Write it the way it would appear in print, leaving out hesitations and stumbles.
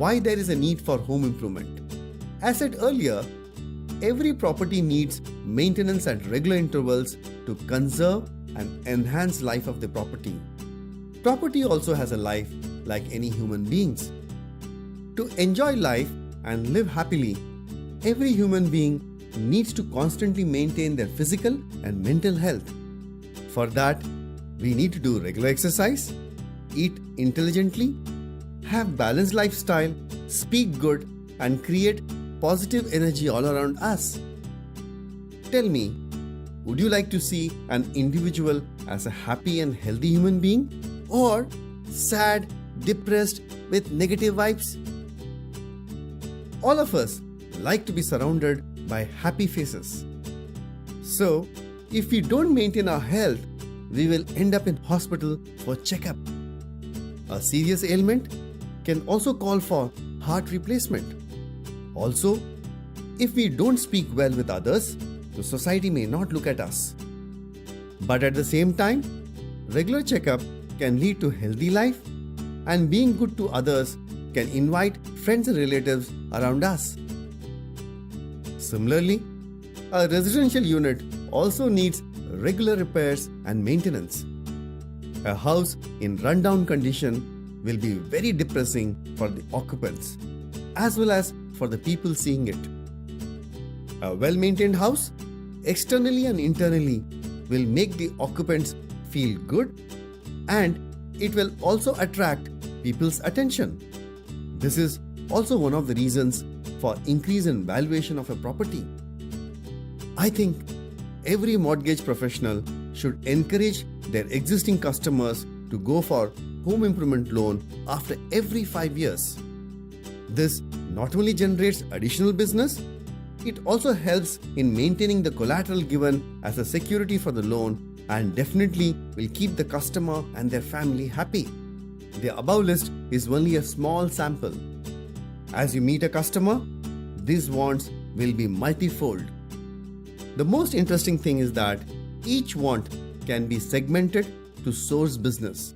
why there is a need for home improvement. As said earlier, every property needs maintenance at regular intervals to conserve and enhance life of the property. Property also has a life like any human beings. To enjoy life and live happily, every human being needs to constantly maintain their physical and mental health. For that, we need to do regular exercise, eat intelligently, have balanced lifestyle, speak good, and create positive energy all around us. Tell me, would you like to see an individual as a happy and healthy human being, or sad, depressed with negative vibes? All of us like to be surrounded by happy faces. So, if we don't maintain our health, we will end up in hospital for checkup. A serious ailment can also call for heart replacement. Also, if we don't speak well with others, the society may not look at us. But at the same time, regular checkup can lead to healthy life, and being good to others can invite friends and relatives around us. Similarly, a residential unit also needs regular repairs and maintenance. A house in rundown condition will be very depressing for the occupants as well as for the people seeing it. A well-maintained house, externally and internally, will make the occupants feel good, and it will also attract people's attention. This is also one of the reasons for increase in valuation of a property. I think every mortgage professional should encourage their existing customers to go for home improvement loan after every 5 years. This not only generates additional business, it also helps in maintaining the collateral given as a security for the loan, and definitely will keep the customer and their family happy. The above list is only a small sample. As you meet a customer, these wants will be multifold. The most interesting thing is that each want can be segmented to source business.